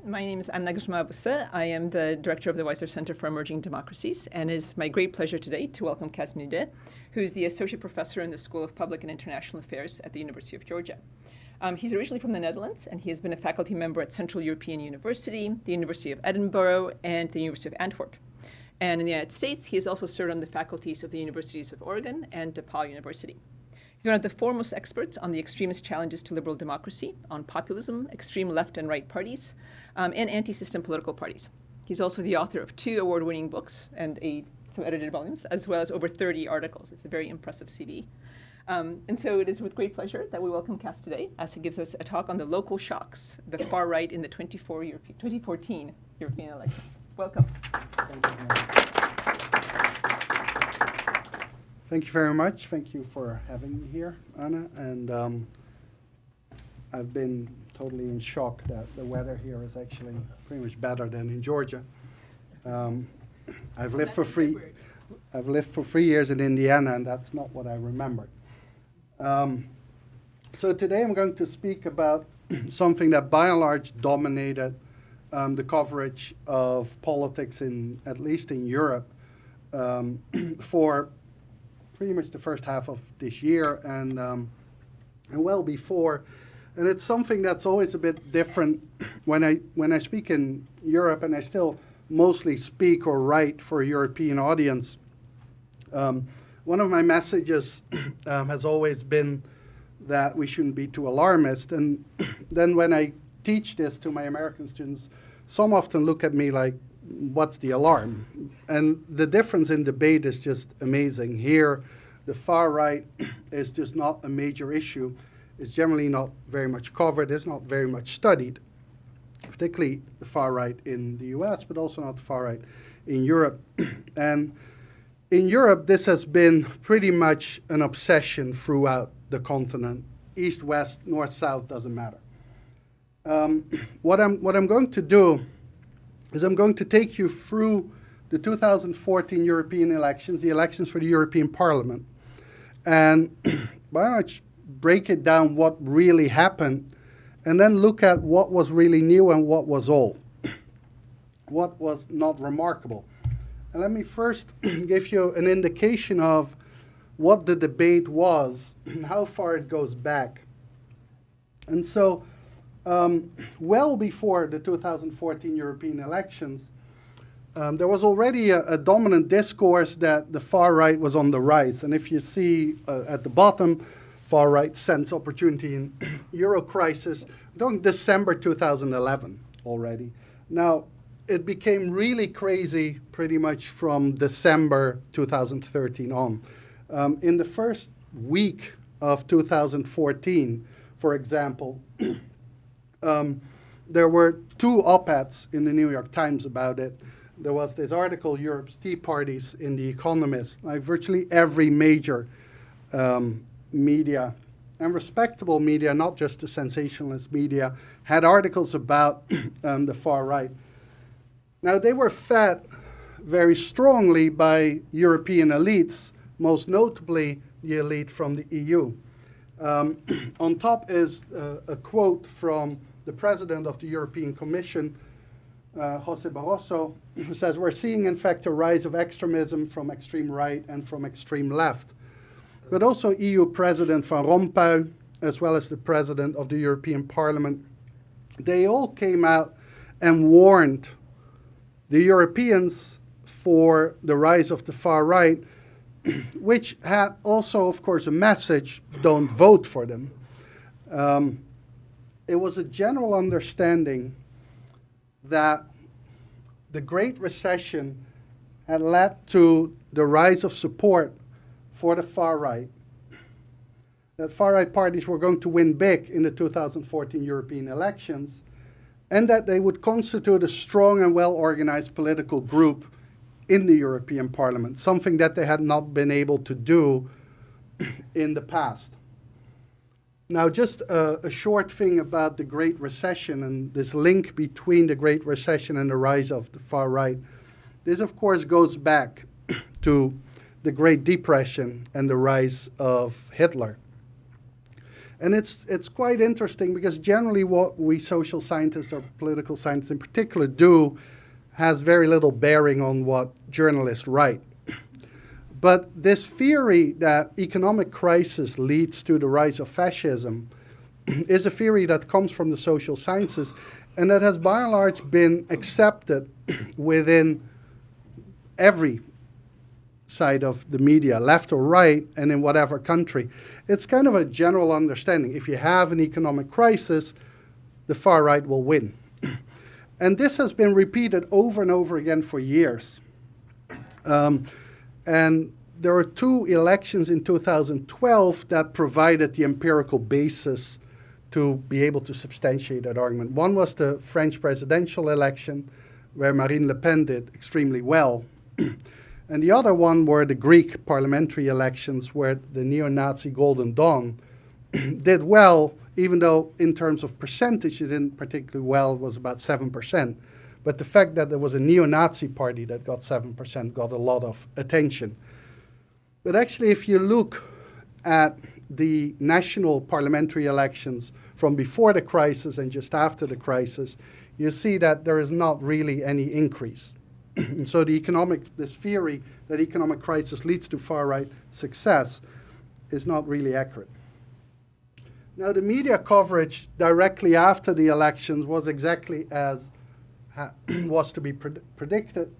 My name is Anna Grzma. I am the director of the Weisler Center for Emerging Democracies, and it is my great pleasure today to welcome Kaz Mudeh, who is the associate professor in the School of Public and International Affairs at the University of Georgia. He's originally from the Netherlands, and he has been a faculty member at Central European University, the University of Edinburgh, and the University of Antwerp. And in the United States, he has also served on the faculties of the Universities of Oregon and DePaul University. He's one of the foremost experts on the extremist challenges to liberal democracy, on populism, extreme left and right parties, and anti-system political parties. He's also the author of 2 award-winning books and some edited volumes, as well as over 30 articles. It's a very impressive CV. And so it is with great pleasure that we welcome Kaz today as he gives us a talk on the local shocks, the far right in the 2014 European elections. Welcome. Thank you very much. Thank you for having me here, Anna. And I've been totally in shock that the weather here is actually pretty much better than in Georgia. I've lived for 3 years in Indiana, and that's not what I remembered. So today I'm going to speak about something that by and large dominated the coverage of politics at least in Europe, for pretty much the first half of this year and well before. And it's something that's always a bit different when I speak in Europe, and I still mostly speak or write for a European audience. One of my messages has always been that we shouldn't be too alarmist. And then when I teach this to my American students, some often look at me like, what's the alarm? And the difference in debate is just amazing. Here, the far right is just not a major issue. It's generally not very much covered. It's not very much studied, particularly the far right in the US, but also not the far right in Europe. And in Europe, this has been pretty much an obsession throughout the continent. East, west, north, south, doesn't matter. What I'm going to do is I'm going to take you through the 2014 European elections, the elections for the European Parliament, and by and large break it down what really happened, and then look at what was really new and what was old, what was not remarkable. And let me first give you an indication of what the debate was and how far it goes back. And so, well before the 2014 European elections, there was already a dominant discourse that the far right was on the rise. And if you see at the bottom, far right sense opportunity in Euro crisis, during December 2011 already. Now, it became really crazy pretty much from December 2013 on. In the first week of 2014, for example, there were 2 op-eds in the New York Times about it. There was this article, Europe's Tea Parties, in The Economist. Like virtually every major media, and respectable media, not just the sensationalist media, had articles about the far right. Now, they were fed very strongly by European elites, most notably the elite from the EU. On top is a quote from the president of the European Commission, Jose Barroso, who says, "We're seeing, in fact, a rise of extremism from extreme right and from extreme left." But also EU President Van Rompuy, as well as the President of the European Parliament, they all came out and warned the Europeans for the rise of the far right, which had also, of course, a message, don't vote for them. It was a general understanding that the Great Recession had led to the rise of support for the far right, that far right parties were going to win big in the 2014 European elections, and that they would constitute a strong and well-organized political group in the European Parliament, something that they had not been able to do in the past. Now, just a short thing about the Great Recession and this link between the Great Recession and the rise of the far right. This, of course, goes back to the Great Depression and the rise of Hitler. And it's quite interesting because generally what we social scientists or political scientists in particular do has very little bearing on what journalists write. But this theory that economic crisis leads to the rise of fascism is a theory that comes from the social sciences and that has by and large been accepted within every side of the media, left or right, and in whatever country. It's kind of a general understanding. If you have an economic crisis, the far right will win. And this has been repeated over and over again for years. And there were two elections in 2012 that provided the empirical basis to be able to substantiate that argument. One was the French presidential election, where Marine Le Pen did extremely well. And the other one were the Greek parliamentary elections, where the neo-Nazi Golden Dawn did well, even though in terms of percentage it didn't particularly well, it was about 7%. But the fact that there was a neo-Nazi party that got 7% got a lot of attention. But actually, if you look at the national parliamentary elections from before the crisis and just after the crisis, you see that there is not really any increase. And so this theory that economic crisis leads to far-right success is not really accurate. Now, the media coverage directly after the elections was exactly as was to be predicted.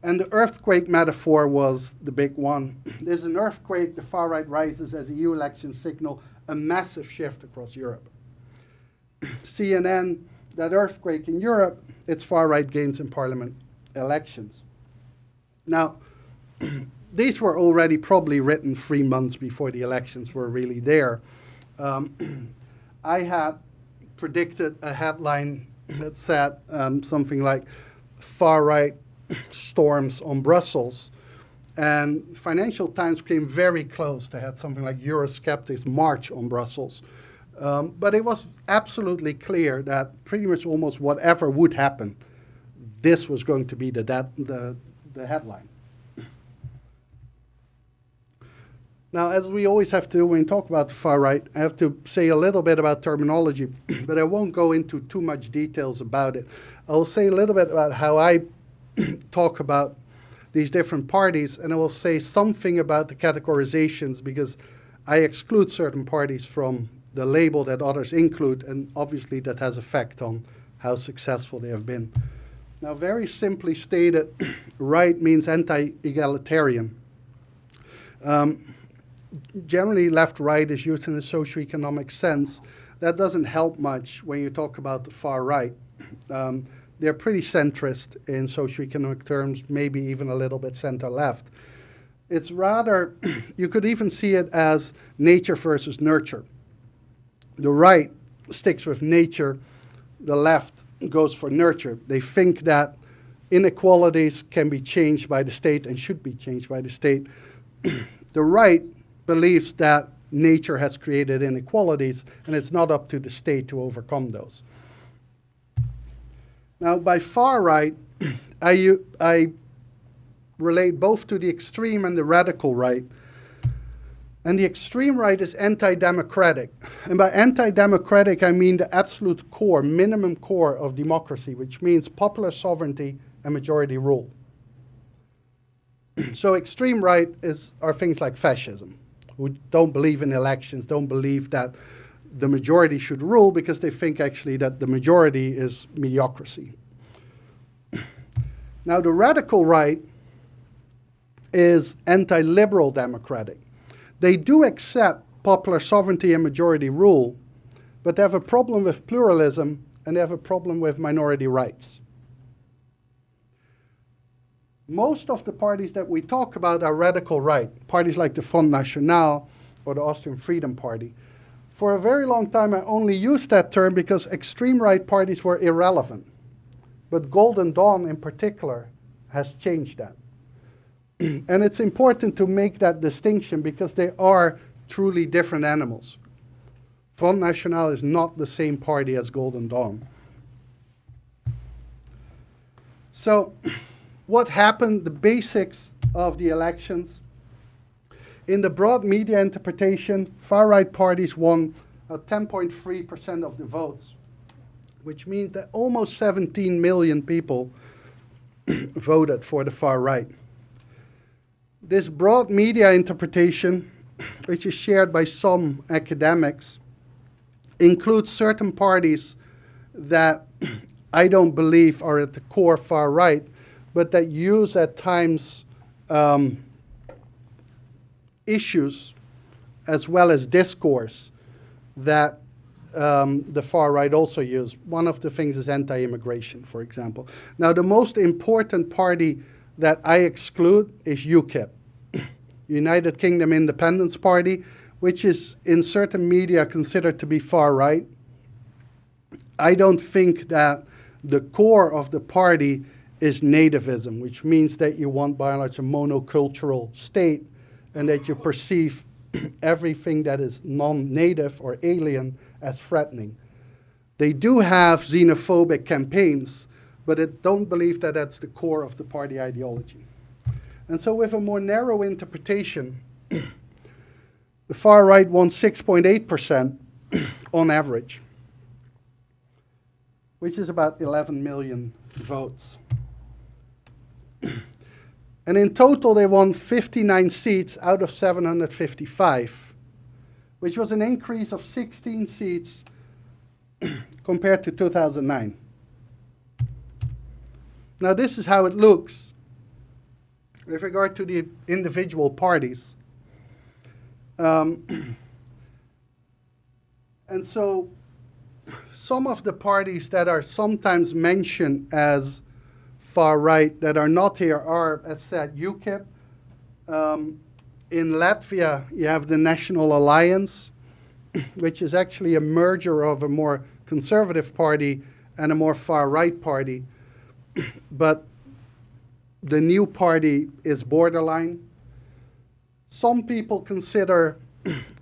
And the earthquake metaphor was the big one. There's an earthquake, the far right rises as EU elections signal a massive shift across Europe. CNN, that earthquake in Europe, it's far right gains in parliament elections. Now, these were already probably written 3 months before the elections were really there. I had predicted a headline that said something like far right storms on Brussels, and Financial Times came very close. They had something like Eurosceptics march on Brussels. But it was absolutely clear that pretty much almost whatever would happen, this was going to be the headline. Now, as we always have to do when we talk about the far right, I have to say a little bit about terminology, but I won't go into too much details about it. I'll say a little bit about how I talk about these different parties, and I will say something about the categorizations because I exclude certain parties from the label that others include, and obviously that has effect on how successful they have been. Now, very simply stated, right means anti-egalitarian. Generally, left-right is used in a socioeconomic sense. That doesn't help much when you talk about the far right. They're pretty centrist in socioeconomic terms, maybe even a little bit center-left. It's rather, you could even see it as nature versus nurture. The right sticks with nature, the left goes for nurture. They think that inequalities can be changed by the state and should be changed by the state. The right believes that nature has created inequalities and it's not up to the state to overcome those. Now, by far right, I relate both to the extreme and the radical right. And the extreme right is anti-democratic. And by anti-democratic, I mean the absolute core, minimum core of democracy, which means popular sovereignty and majority rule. So extreme right are things like fascism, who don't believe in elections, don't believe that the majority should rule because they think actually that the majority is mediocrity. Now, the radical right is anti-liberal democratic. They do accept popular sovereignty and majority rule, but they have a problem with pluralism and they have a problem with minority rights. Most of the parties that we talk about are radical right, parties like the Front National or the Austrian Freedom Party. For a very long time, I only used that term because extreme right parties were irrelevant. But Golden Dawn in particular has changed that. And it's important to make that distinction because they are truly different animals. Front National is not the same party as Golden Dawn. So, what happened, the basics of the elections. In the broad media interpretation, far-right parties won 10.3% of the votes, which means that almost 17 million people voted for the far right. This broad media interpretation, which is shared by some academics, includes certain parties that I don't believe are at the core far right, but that use at times issues as well as discourse that the far right also use. One of the things is anti-immigration, for example. Now, the most important party that I exclude is UKIP, United Kingdom Independence Party, which is in certain media considered to be far right. I don't think that the core of the party is nativism, which means that you want by and large a monocultural state and that you perceive everything that is non-native or alien as threatening. They do have xenophobic campaigns, but I don't believe that that's the core of the party ideology. And so with a more narrow interpretation, the far right won 6.8% on average, which is about 11 million votes. And in total, they won 59 seats out of 755, which was an increase of 16 seats compared to 2009. Now, this is how it looks with regard to the individual parties. And so some of the parties that are sometimes mentioned as far right that are not here are, as said, UKIP. In Latvia, you have the National Alliance, which is actually a merger of a more conservative party and a more far right party. But the new party is borderline. Some people consider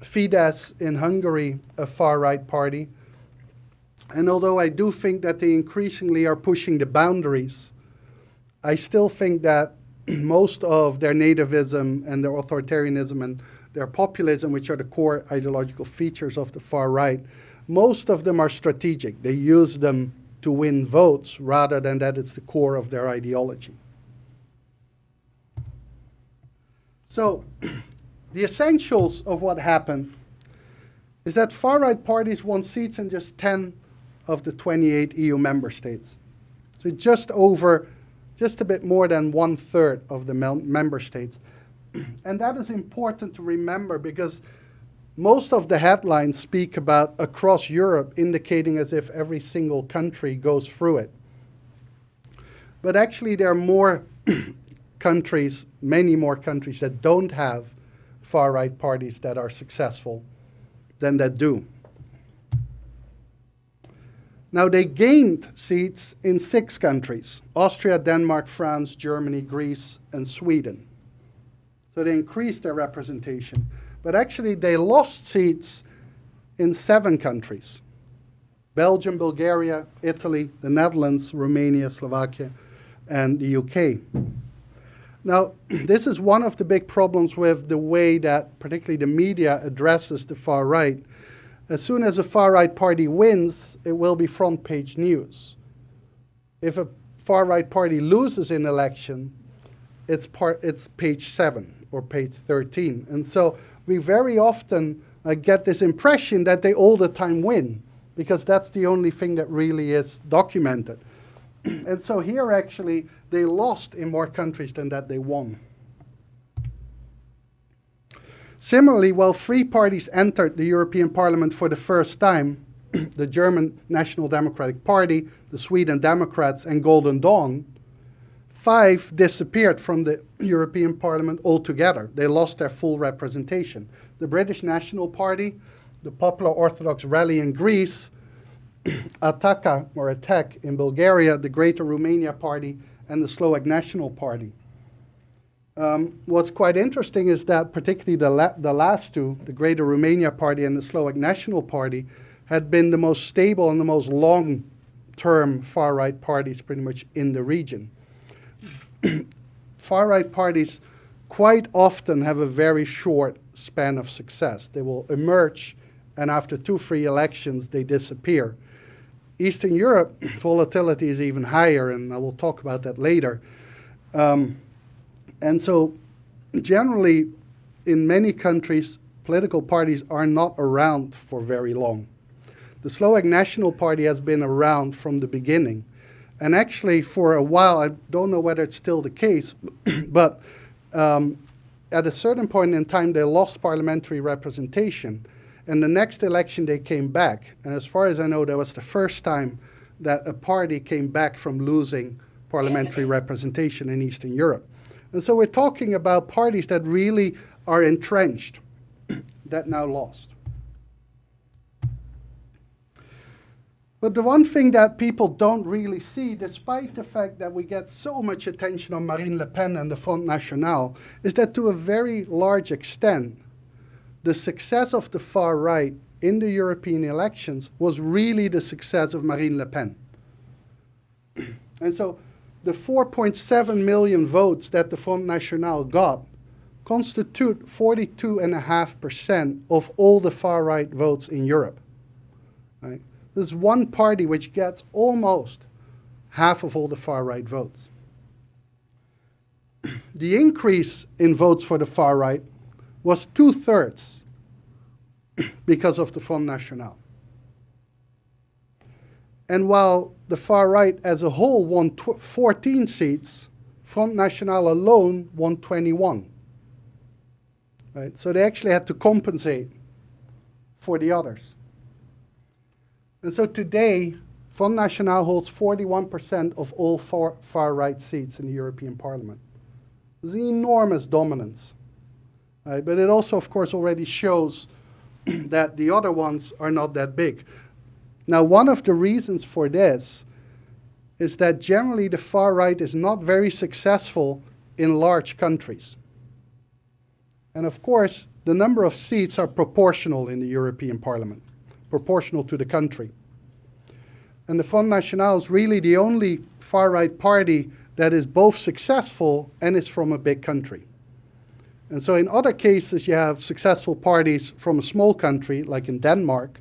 Fidesz in Hungary a far right party. And although I do think that they increasingly are pushing the boundaries, I still think that most of their nativism and their authoritarianism and their populism, which are the core ideological features of the far right, most of them are strategic. They use them to win votes rather than that it's the core of their ideology. So the essentials of what happened is that far-right parties won seats in just 10 of the 28 EU member states. So just a bit more than 1/3 of the member states. And that is important to remember because most of the headlines speak about across Europe, indicating as if every single country goes through it. But actually there are more countries, many more countries that don't have far-right parties that are successful than that do. Now, they gained seats in 6 countries: Austria, Denmark, France, Germany, Greece, and Sweden. So they increased their representation. But actually, they lost seats in 7 countries: Belgium, Bulgaria, Italy, the Netherlands, Romania, Slovakia, and the UK. Now, this is one of the big problems with the way that particularly the media addresses the far right. As soon as a far-right party wins, it will be front-page news. If a far-right party loses an election, it's page 7 or page 13. And so we very often get this impression that they all the time win, because that's the only thing that really is documented. And so here, actually, they lost in more countries than that they won. Similarly, while 3 parties entered the European Parliament for the first time, the German National Democratic Party, the Sweden Democrats, and Golden Dawn, 5 disappeared from the European Parliament altogether. They lost their full representation. The British National Party, the Popular Orthodox Rally in Greece, Attack in Bulgaria, the Greater Romania Party, and the Slovak National Party. What's quite interesting is that particularly the last 2, the Greater Romania Party and the Slovak National Party, had been the most stable and the most long-term far-right parties pretty much in the region. Far-right parties quite often have a very short span of success. They will emerge and after 2 free elections, they disappear. Eastern Europe, volatility is even higher, and I will talk about that later. And so generally, in many countries, political parties are not around for very long. The Slovak National Party has been around from the beginning. And actually, for a while, I don't know whether it's still the case, but at a certain point in time, they lost parliamentary representation. And the next election, they came back. And as far as I know, that was the first time that a party came back from losing parliamentary representation in Eastern Europe. And so we're talking about parties that really are entrenched, that now lost. But the one thing that people don't really see, despite the fact that we get so much attention on Marine Le Pen and the Front National, is that to a very large extent, the success of the far right in the European elections was really the success of Marine Le Pen. And so the 4.7 million votes that the Front National got constitute 42.5% of all the far right votes in Europe. Right? There's one party which gets almost half of all the far right votes. The increase in votes for the far right was 2/3 because of the Front National. And while the far right as a whole won 14 seats, Front National alone won 21. Right? So they actually had to compensate for the others. And so today, Front National holds 41% of all far right seats in the European Parliament. It's an enormous dominance. Right? But it also, of course, already shows that the other ones are not that big. Now, one of the reasons for this is that generally the far right is not very successful in large countries. And of course, the number of seats are proportional in the European Parliament, proportional to the country. And the Front National is really the only far-right party that is both successful and is from a big country. And so in other cases, you have successful parties from a small country, like in Denmark,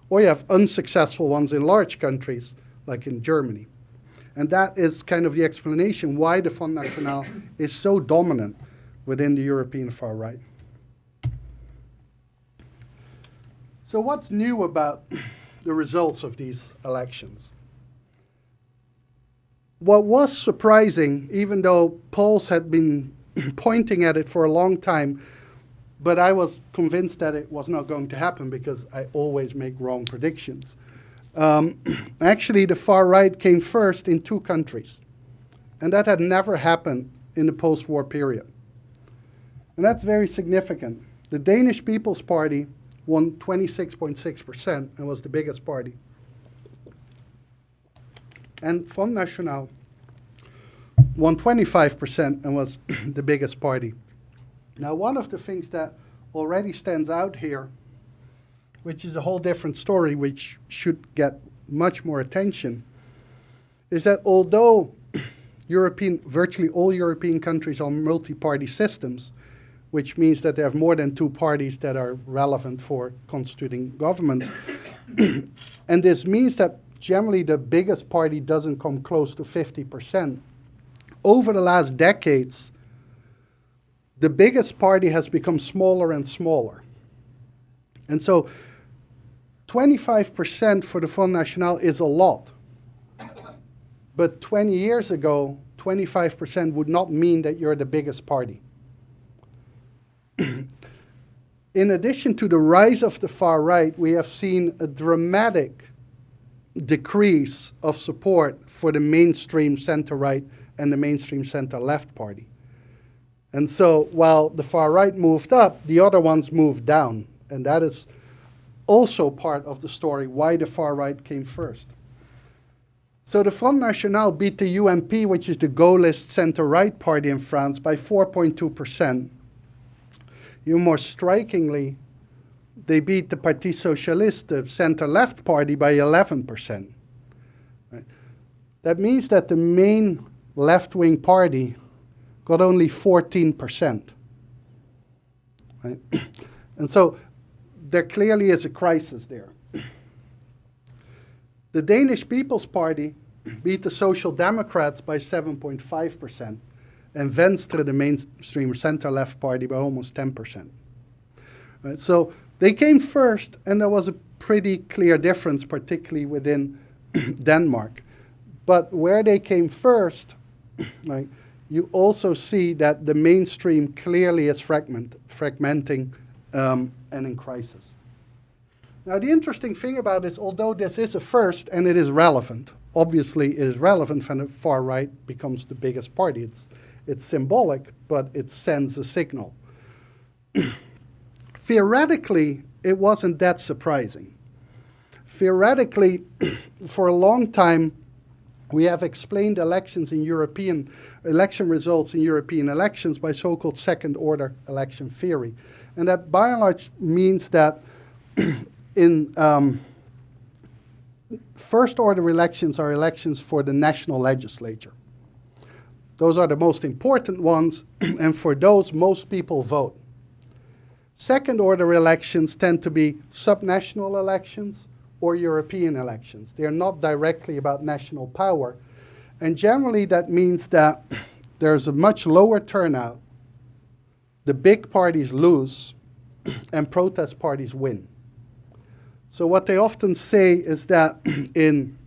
or you have unsuccessful ones in large countries, like in Germany. And that is kind of the explanation why the Front National is so dominant within the European far right. So what's new about the results of these elections? What was surprising, even though polls had been pointing at it for a long time, but I was convinced that it was not going to happen because I always make wrong predictions. Actually, the far right came first in 2 countries, and that had never happened in the post-war period. And that's very significant. The Danish People's Party won 26.6% and was the biggest party. And Front National won 25% and was the biggest party. Now, one of the things that already stands out here, which is a whole different story, which should get much more attention, is that although virtually all European countries are multi-party systems, which means that they have more than 2 parties that are relevant for constituting governments, and this means that generally the biggest party doesn't come close to 50%. Over the last decades, the biggest party has become smaller and smaller. And so 25% for the Front National is a lot. But 20 years ago, 25% would not mean that you're the biggest party. In addition to the rise of the far right, we have seen a dramatic decrease of support for the mainstream center-right and the mainstream center-left party. And so while the far right moved up, the other ones moved down. And that is also part of the story why the far right came first. So the Front National beat the UMP, which is the Gaullist center-right party in France, by 4.2%. Even more strikingly, they beat the Parti Socialiste, the center-left party, by 11%. Right? That means that the main left-wing party got only 14%. Right? And so there clearly is a crisis there. The Danish People's Party beat the Social Democrats by 7.5%, and Venstre, the mainstream center-left party, by almost 10%. Right, so they came first, and there was a pretty clear difference, particularly within Denmark. But where they came first, like, you also see that the mainstream clearly is fragmenting and in crisis. Now, the interesting thing about this, although this is a first and it is relevant, obviously it is relevant when the far right becomes the biggest party. It's symbolic, but it sends a signal. Theoretically, it wasn't that surprising. Theoretically, for a long time, we have explained election results in European elections by so-called second-order election theory. And that by and large means that in first-order elections are elections for the national legislature. Those are the most important ones, and for those, most people vote. Second-order elections tend to be subnational elections or European elections. They are not directly about national power. And generally that means that there's a much lower turnout, the big parties lose, and protest parties win. So what they often say is that in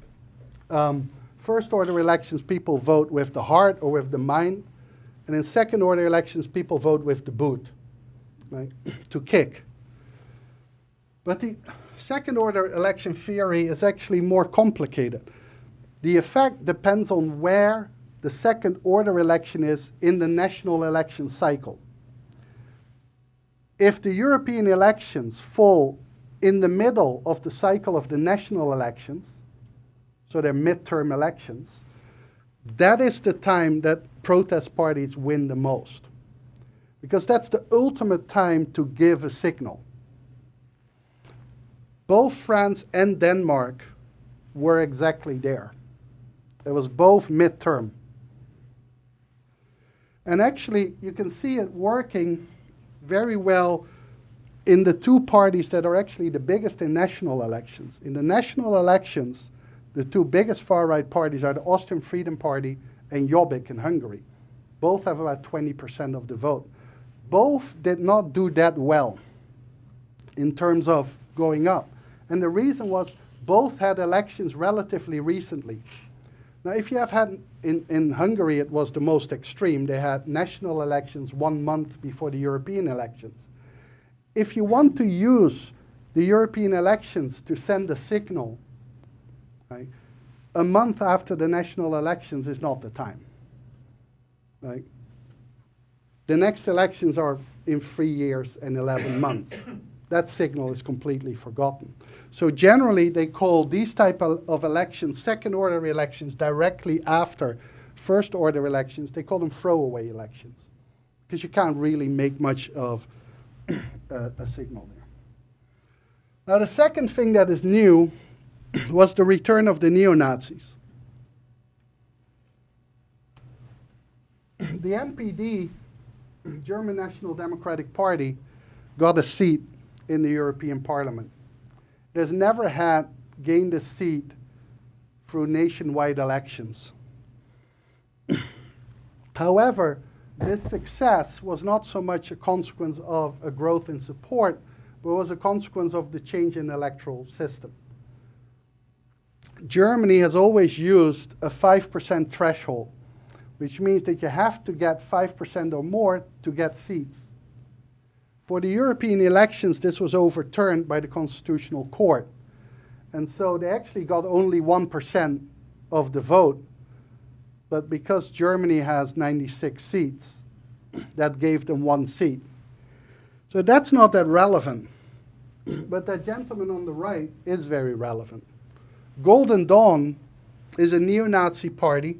first-order elections, people vote with the heart or with the mind, and in second-order elections, people vote with the boot, right, to kick. But the second-order election theory is actually more complicated. The effect depends on where the second-order election is in the national election cycle. If the European elections fall in the middle of the cycle of the national elections, so they're midterm elections, that is the time that protest parties win the most. Because that's the ultimate time to give a signal. Both France and Denmark were exactly there. It was both midterm. And actually, you can see it working very well in the two parties that are actually the biggest in national elections. In the national elections, the two biggest far-right parties are the Austrian Freedom Party and Jobbik in Hungary. Both have about 20% of the vote. Both did not do that well in terms of going up. And the reason was both had elections relatively recently. Now, if you have had, in Hungary, it was the most extreme. They had national elections 1 month before the European elections. If you want to use the European elections to send a signal, right, a month after the national elections is not the time. Right? The next elections are in 3 years and 11 months. That signal is completely forgotten. So generally, they call these type of elections second-order elections directly after first-order elections. They call them throwaway elections because you can't really make much of a signal there. Now, the second thing that is new was the return of the neo-Nazis. The NPD, German National Democratic Party, got a seat in the European Parliament. It has never gained a seat through nationwide elections. However, this success was not so much a consequence of a growth in support, but was a consequence of the change in the electoral system. Germany has always used a 5% threshold, which means that you have to get 5% or more to get seats. For the European elections, this was overturned by the Constitutional Court. And so they actually got only 1% of the vote. But because Germany has 96 seats, that gave them 1 seat. So that's not that relevant. But that gentleman on the right is very relevant. Golden Dawn is a neo-Nazi party.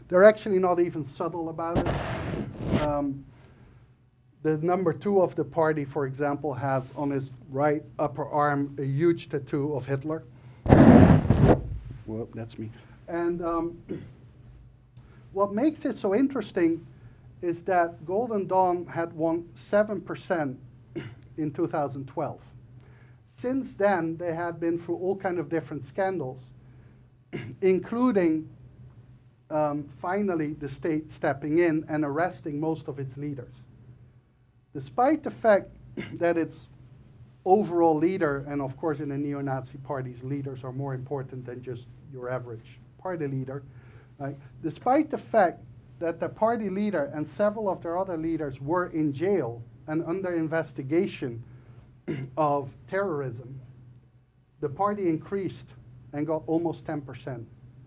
They're actually not even subtle about it. The number 2 of the party, for example, has on his right upper arm a huge tattoo of Hitler. Well, that's me. And what makes this so interesting is that Golden Dawn had won 7% in 2012. Since then, they had been through all kinds of different scandals, including finally the state stepping in and arresting most of its leaders. Despite the fact that its overall leader, and of course in the neo-Nazi parties, leaders are more important than just your average party leader, right? Despite the fact that the party leader and several of their other leaders were in jail and under investigation of terrorism, the party increased and got almost 10%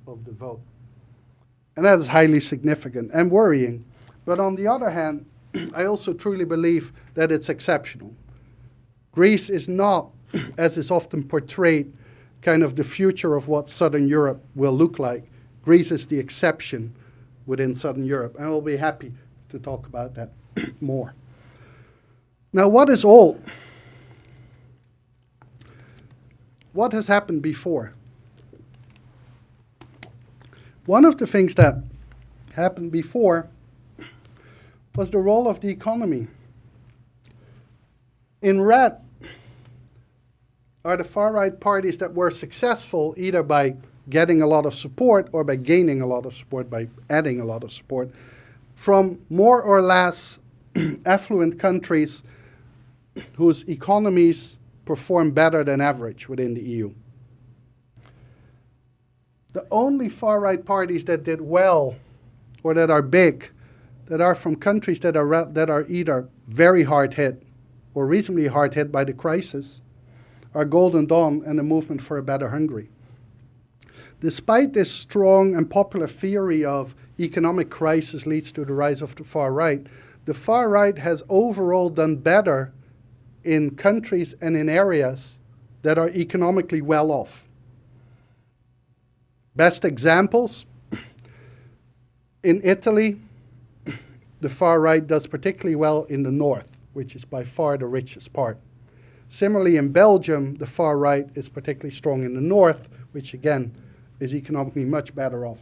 of the vote. And that is highly significant and worrying. But on the other hand, I also truly believe that it's exceptional. Greece is not, as is often portrayed, kind of the future of what Southern Europe will look like. Greece is the exception within Southern Europe, and I'll be happy to talk about that more. Now, what is old? What has happened before? One of the things that happened before was the role of the economy. In red are the far-right parties that were successful either by getting a lot of support or by gaining a lot of support, by adding a lot of support, from more or less affluent countries whose economies perform better than average within the EU. The only far-right parties that did well or that are big, that are from countries that are either very hard hit or reasonably hard hit by the crisis, are Golden Dawn and the Movement for a Better Hungary. Despite this strong and popular theory of economic crisis leads to the rise of the far right has overall done better in countries and in areas that are economically well off. Best examples, in Italy, the far right does particularly well in the north, which is by far the richest part. Similarly, in Belgium, the far right is particularly strong in the north, which again is economically much better off.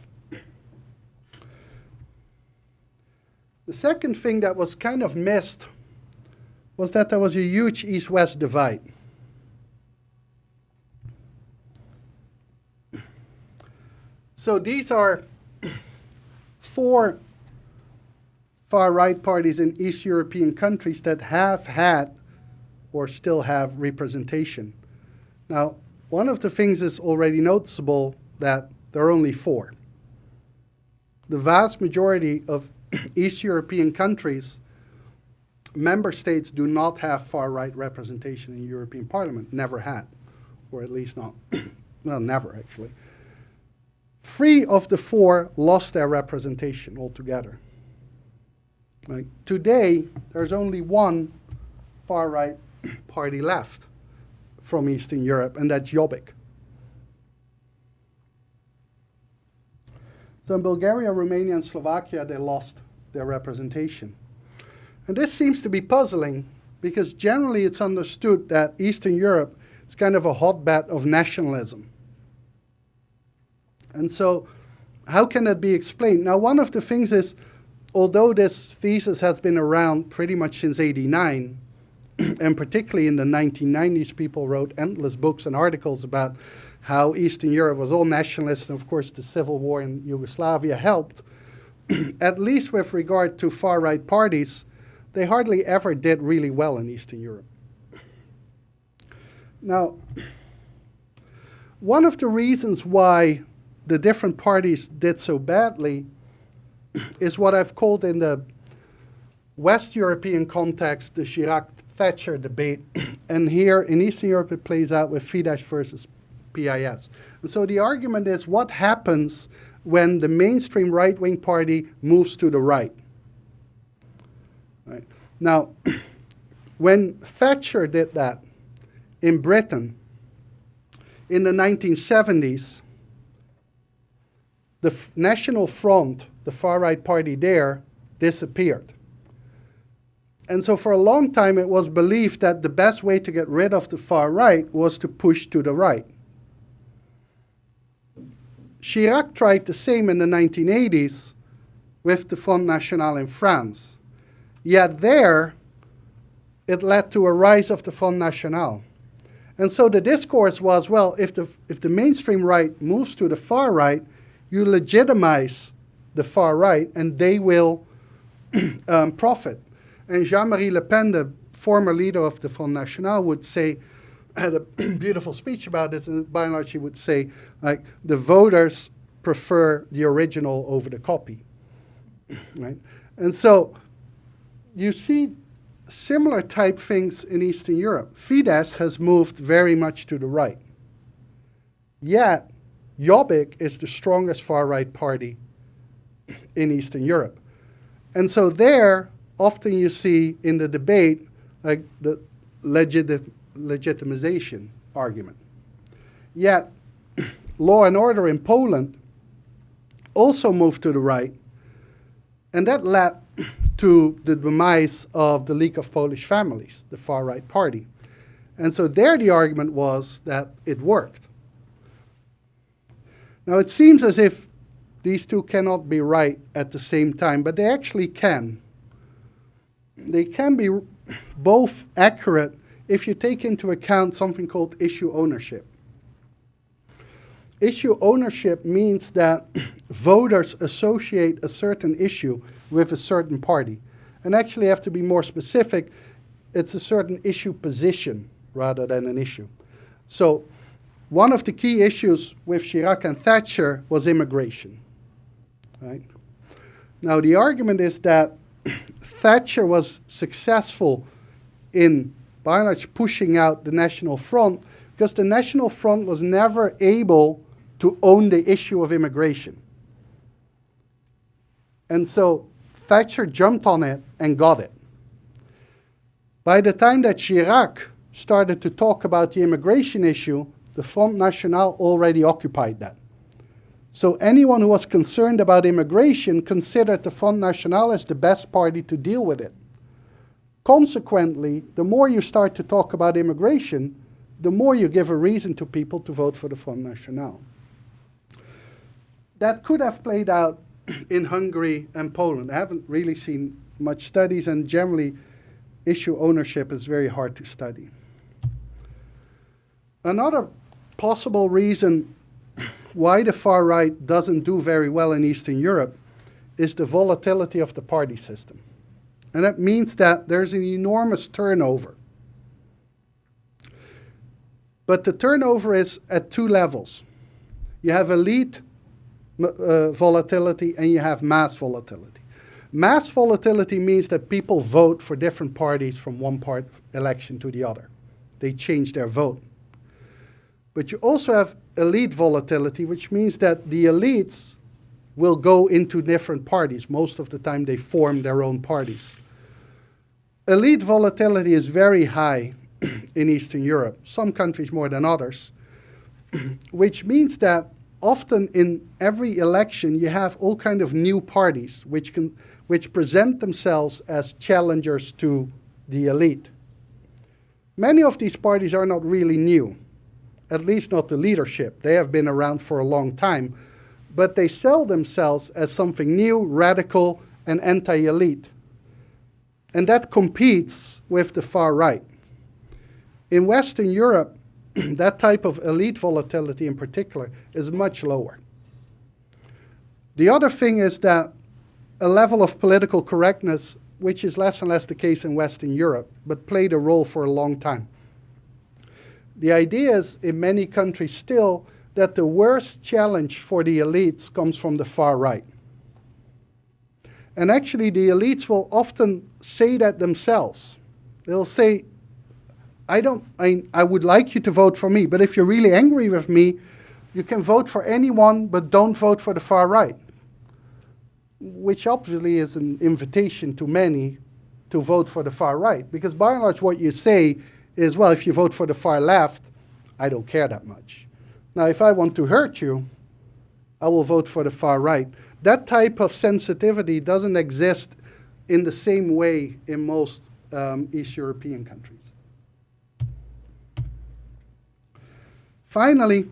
The second thing that was kind of missed was that there was a huge east-west divide. So these are 4 far-right parties in East European countries that have had or still have representation. Now, one of the things is already noticeable that there are only 4. The vast majority of East European countries, member states do not have far-right representation in European Parliament, never had, or at least not, well, never actually. 3 of the 4 lost their representation altogether. Right? Today, there's only one far-right party left from Eastern Europe, and that's Jobbik. So in Bulgaria, Romania, and Slovakia, they lost their representation. And this seems to be puzzling, because generally it's understood that Eastern Europe is kind of a hotbed of nationalism. And so how can that be explained? Now, one of the things is, although this thesis has been around pretty much since '89, and particularly in the 1990s, people wrote endless books and articles about how Eastern Europe was all nationalist, and of course the civil war in Yugoslavia helped. At least with regard to far-right parties, they hardly ever did really well in Eastern Europe. Now, one of the reasons why the different parties did so badly is what I've called in the West European context the Chirac-Thatcher debate, and here in Eastern Europe it plays out with Fidesz versus PIS. And so the argument is, what happens when the mainstream right-wing party moves to the right? Right. Now, when Thatcher did that in Britain in the 1970s, the National Front, the far-right party there, disappeared. And so for a long time it was believed that the best way to get rid of the far right was to push to the right. Chirac tried the same in the 1980s with the Front National in France. Yet there, it led to a rise of the Front National. And so the discourse was, well, if the mainstream right moves to the far right, you legitimize the far right, and they will profit. And Jean-Marie Le Pen, the former leader of the Front National, would say, had a beautiful speech about this, and by and large he would say, like, the voters prefer the original over the copy, right? And so you see similar type things in Eastern Europe. Fidesz has moved very much to the right. Yet, Jobbik is the strongest far-right party in Eastern Europe. And so there, often you see in the debate, like the legitimization argument. Yet, law and order in Poland also moved to the right, and that led to the demise of the League of Polish Families, the far-right party. And so there the argument was that it worked. Now it seems as if these two cannot be right at the same time, but they actually can. They can be both accurate if you take into account something called issue ownership. Issue ownership means that voters associate a certain issue with a certain party. And actually, have to be more specific, it's a certain issue position rather than an issue. So one of the key issues with Chirac and Thatcher was immigration. Right? Now, the argument is that Thatcher was successful in, by and large, pushing out the National Front because the National Front was never able to own the issue of immigration. And so Thatcher jumped on it and got it. By the time that Chirac started to talk about the immigration issue, the Front National already occupied that. So anyone who was concerned about immigration considered the Front National as the best party to deal with it. Consequently, the more you start to talk about immigration, the more you give a reason to people to vote for the Front National. That could have played out in Hungary and Poland. I haven't really seen much studies, and generally issue ownership is very hard to study. Another possible reason why the far right doesn't do very well in Eastern Europe is the volatility of the party system. And that means that there's an enormous turnover. But the turnover is at two levels. You have elite volatility and you have mass volatility. Mass volatility means that people vote for different parties from one election to the other. They change their vote. But you also have elite volatility, which means that the elites will go into different parties. Most of the time they form their own parties. Elite volatility is very high in Eastern Europe, some countries more than others, which means that often in every election you have all kind of new parties which present themselves as challengers to the elite. Many of these parties are not really new, at least not the leadership. They have been around for a long time, but they sell themselves as something new, radical, and anti-elite. And that competes with the far right. In Western Europe, that type of elite volatility in particular is much lower. The other thing is that a level of political correctness, which is less and less the case in Western Europe, but played a role for a long time. The idea is in many countries still that the worst challenge for the elites comes from the far right. And actually the elites will often say that themselves. They'll say, I would like you to vote for me, but if you're really angry with me, you can vote for anyone, but don't vote for the far right. Which obviously is an invitation to many to vote for the far right. Because by and large what you say is, well, if you vote for the far left, I don't care that much. Now, if I want to hurt you, I will vote for the far right. That type of sensitivity doesn't exist in the same way in most East European countries. Finally,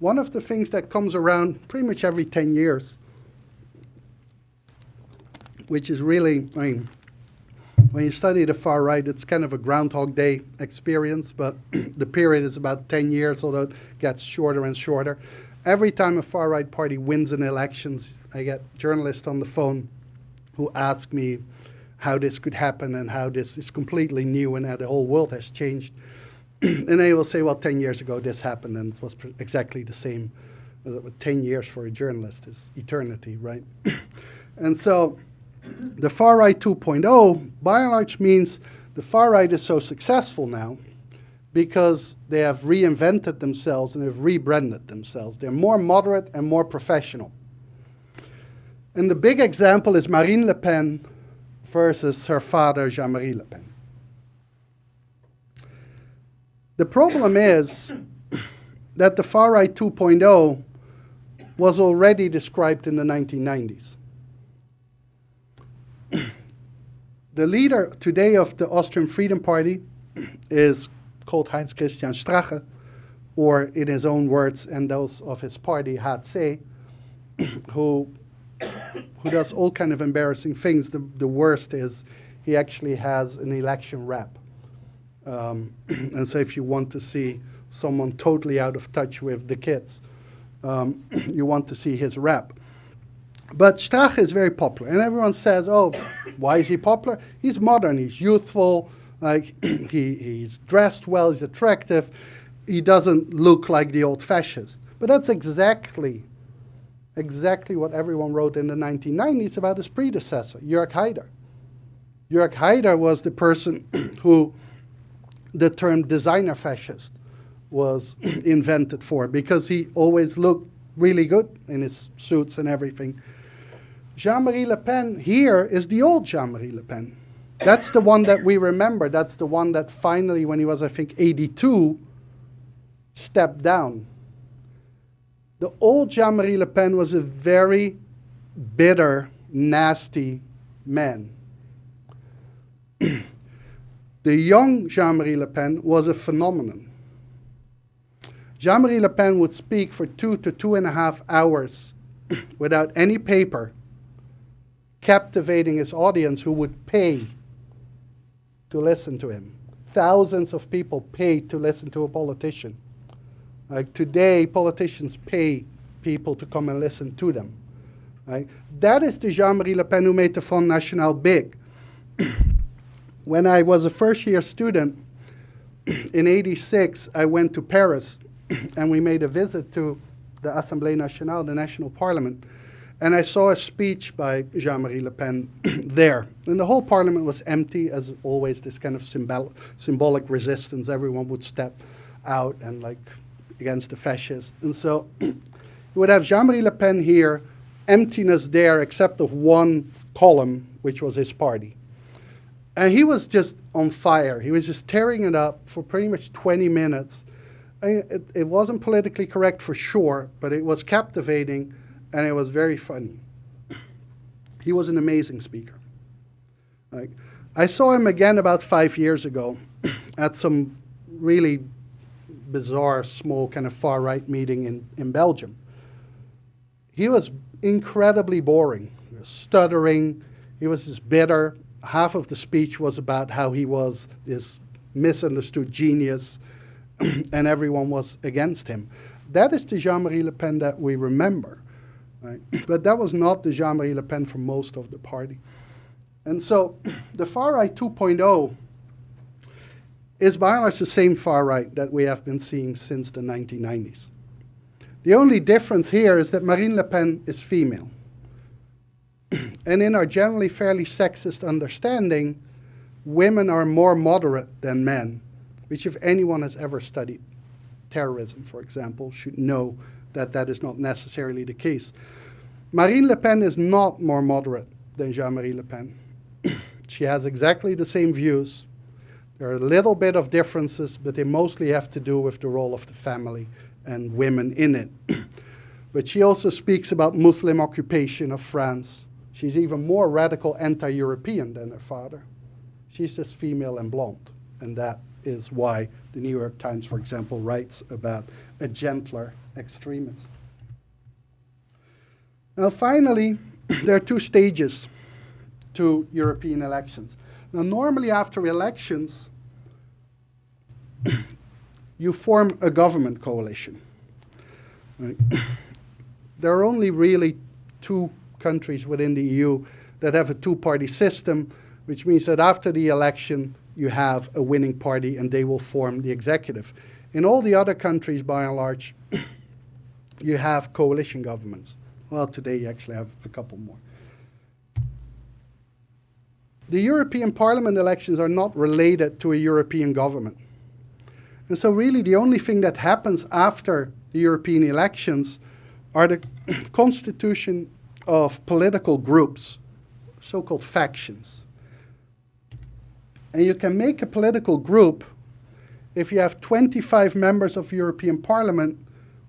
one of the things that comes around pretty much every 10 years, which is really, when you study the far right, it's kind of a Groundhog Day experience, but the period is about 10 years, although it gets shorter and shorter. Every time a far right party wins an elections, I get journalists on the phone who ask me how this could happen and how this is completely new and how the whole world has changed. And they will say, well, 10 years ago this happened, and it was exactly the same. 10 years for a journalist is eternity, right? And so the far right 2.0, by and large, means the far right is so successful now because they have reinvented themselves and have rebranded themselves. They're more moderate and more professional. And the big example is Marine Le Pen versus her father, Jean-Marie Le Pen. The problem is that the far right 2.0 was already described in the 1990s. The leader today of the Austrian Freedom Party is called Heinz Christian Strache, or in his own words and those of his party, HC, who does all kind of embarrassing things. The worst is he actually has an election rap. And so if you want to see someone totally out of touch with the kids, you want to see his rap. But Strache is very popular, and everyone says, oh, why is he popular? He's modern, he's youthful, like he's dressed well, he's attractive, he doesn't look like the old fascist. But that's exactly what everyone wrote in the 1990s about his predecessor, Jörg Haider. Jörg Haider was the person who the term designer fascist was invented for, because he always looked really good in his suits and everything. Jean-Marie Le Pen here is the old Jean-Marie Le Pen. That's the one that we remember. That's the one that finally, when he was, I think, 82, stepped down. The old Jean-Marie Le Pen was a very bitter, nasty man. The young Jean-Marie Le Pen was a phenomenon. Jean-Marie Le Pen would speak for 2 to 2.5 hours without any paper, captivating his audience who would pay to listen to him. Thousands of people paid to listen to a politician. Like today, politicians pay people to come and listen to them. Right? That is the Jean-Marie Le Pen who made the Front National big. When I was a first-year student, in '86, I went to Paris, and we made a visit to the Assemblée Nationale, the National Parliament, and I saw a speech by Jean-Marie Le Pen there. And the whole parliament was empty, as always, this kind of symbolic resistance. Everyone would step out and like against the fascists. And so you would have Jean-Marie Le Pen here, emptiness there, except of one column, which was his party. And he was just on fire. He was just tearing it up for pretty much 20 minutes. It wasn't politically correct for sure, but it was captivating, and it was very funny. He was an amazing speaker. Like, I saw him again about 5 years ago at some really bizarre, small, kind of far-right meeting in Belgium. He was incredibly boring. He was stuttering. He was just bitter. Half of the speech was about how he was this misunderstood genius, and everyone was against him. That is the Jean-Marie Le Pen that we remember. Right? But that was not the Jean-Marie Le Pen for most of the party. And so the far right 2.0 is by and large the same far right that we have been seeing since the 1990s. The only difference here is that Marine Le Pen is female. And in our generally fairly sexist understanding, women are more moderate than men, which if anyone has ever studied terrorism, for example, should know that that is not necessarily the case. Marine Le Pen is not more moderate than Jean-Marie Le Pen. She has exactly the same views. There are a little bit of differences, but they mostly have to do with the role of the family and women in it. But she also speaks about Muslim occupation of France. She's even more radical anti-European than her father. She's just female and blonde, and that is why the New York Times, for example, writes about a gentler extremist. Now, finally, there are two stages to European elections. Now, normally after elections, you form a government coalition. Right? There are only really 2 countries within the EU that have a 2-party system, which means that after the election, you have a winning party and they will form the executive. In all the other countries, by and large, you have coalition governments. Well, today you actually have a couple more. The European Parliament elections are not related to a European government. And so really the only thing that happens after the European elections are the constitution of political groups, so-called factions. And you can make a political group if you have 25 members of the European Parliament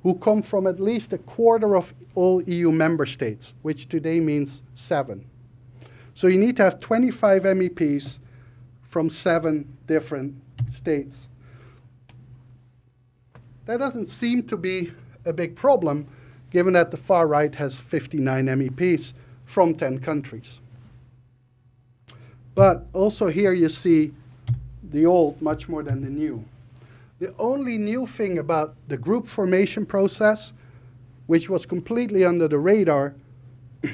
who come from at least a quarter of all EU member states, which today means 7. So you need to have 25 MEPs from 7 different states. That doesn't seem to be a big problem, given that the far right has 59 MEPs from 10 countries. But also here you see the old much more than the new. The only new thing about the group formation process, which was completely under the radar,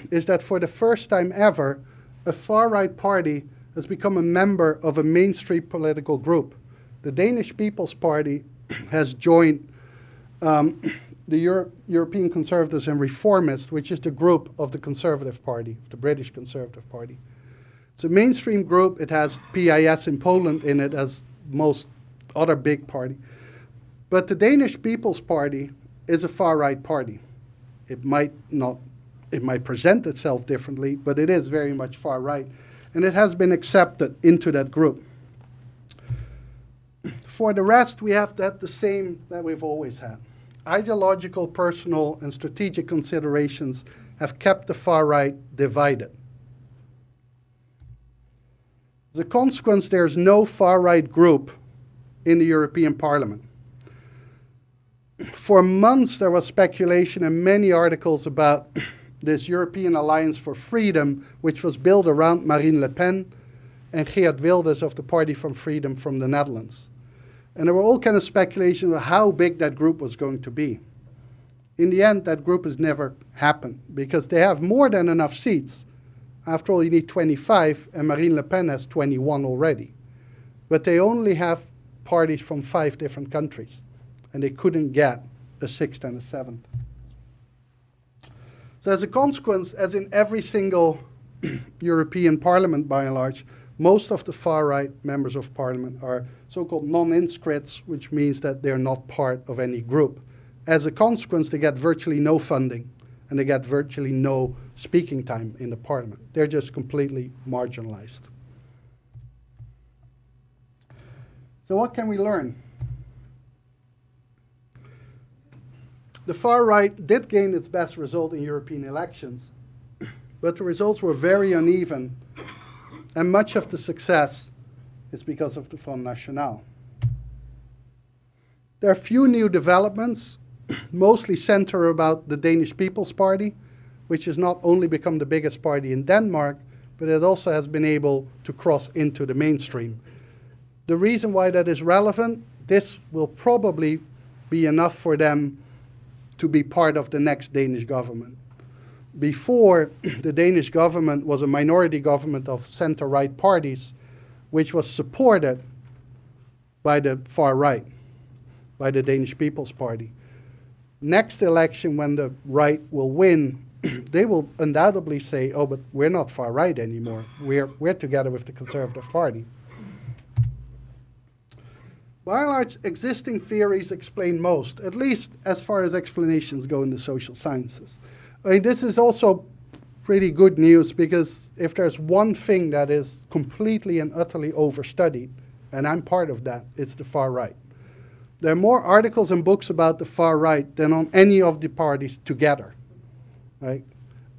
is that for the first time ever, a far-right party has become a member of a mainstream political group. The Danish People's Party has joined the European Conservatives and Reformists, which is the group of the Conservative Party, the British Conservative Party. It's a mainstream group. It has PIS in Poland in it, as most other big party. But the Danish People's Party is a far-right party. It might present itself differently, but it is very much far-right. And it has been accepted into that group. For the rest, we have the same that we've always had. Ideological, personal, and strategic considerations have kept the far-right divided. As a consequence, there's no far-right group in the European Parliament. For months, there was speculation and many articles about this European Alliance for Freedom, which was built around Marine Le Pen and Geert Wilders of the Party for Freedom from the Netherlands. And there were all kinds of speculations about how big that group was going to be. In the end, that group has never happened because they have more than enough seats. After all, you need 25, and Marine Le Pen has 21 already. But they only have parties from 5 different countries, and they couldn't get a 6th and a 7th. So as a consequence, as in every single European Parliament by and large, most of the far-right members of Parliament are so-called non-inscrits, which means that they're not part of any group. As a consequence, they get virtually no funding, and they get virtually no speaking time in the Parliament. They're just completely marginalized. So what can we learn? The far right did gain its best result in European elections, but the results were very uneven, and much of the success is because of the Front National. There are few new developments, mostly center about the Danish People's Party, which has not only become the biggest party in Denmark, but it also has been able to cross into the mainstream. The reason why that is relevant, this will probably be enough for them to be part of the next Danish government. Before, the Danish government was a minority government of center-right parties, which was supported by the far right, by the Danish People's Party. Next election, when the right will win, they will undoubtedly say, oh, but we're not far right anymore. We're together with the Conservative Party. By and large, existing theories explain most, at least as far as explanations go in the social sciences. I mean, this is also pretty good news, because if there's one thing that is completely and utterly overstudied, and I'm part of that, it's the far right. There are more articles and books about the far right than on any of the parties together. Right?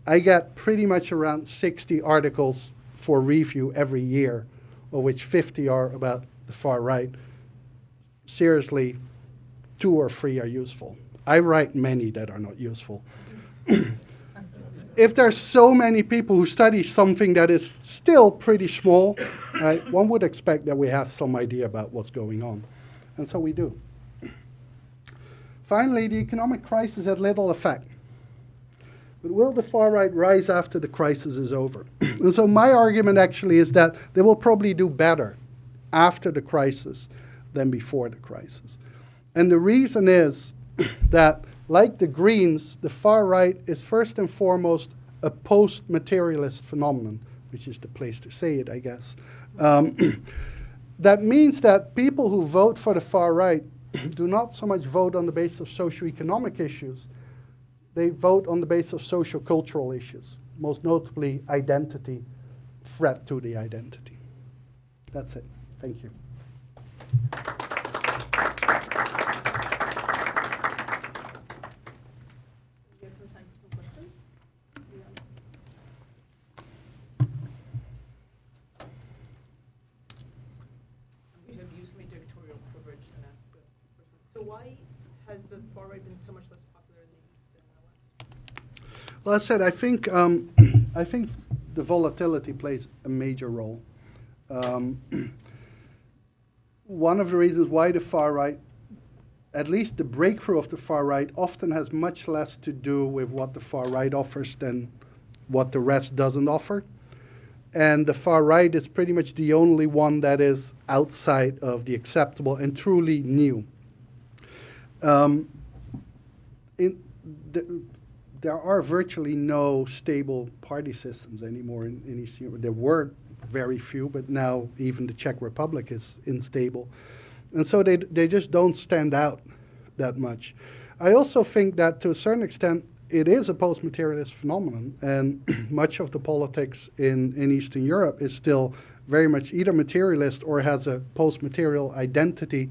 I get pretty much around 60 articles for review every year, of which 50 are about the far right. Seriously, 2 or 3 are useful. I write many that are not useful. if there's so many people who study something that is still pretty small, right, one would expect that we have some idea about what's going on. And so we do. Finally, the economic crisis had little effect. But will the far right rise after the crisis is over? And so my argument actually is that they will probably do better after the crisis than before the crisis. And the reason is that, like the Greens, the far right is first and foremost a post-materialist phenomenon, which is the place to say it, I guess. That means that people who vote for the far right do not so much vote on the basis of socioeconomic issues. They vote on the basis of socio-cultural issues, most notably identity, threat to the identity. That's it. Thank you. We have some time for some questions. We have used some editorial coverage and asked the first one. So why has the far right been so much less popular in the East and the West? Well, as I said, I think the volatility plays a major role. One of the reasons why the far right, at least the breakthrough of the far right, often has much less to do with what the far right offers than what the rest doesn't offer. And the far right is pretty much the only one that is outside of the acceptable and truly new. There are virtually no stable party systems anymore in Eastern Europe. There were very few, but now even the Czech Republic is unstable. And so they just don't stand out that much. I also think that to a certain extent, it is a post-materialist phenomenon, and much of the politics in Eastern Europe is still very much either materialist or has a post-material identity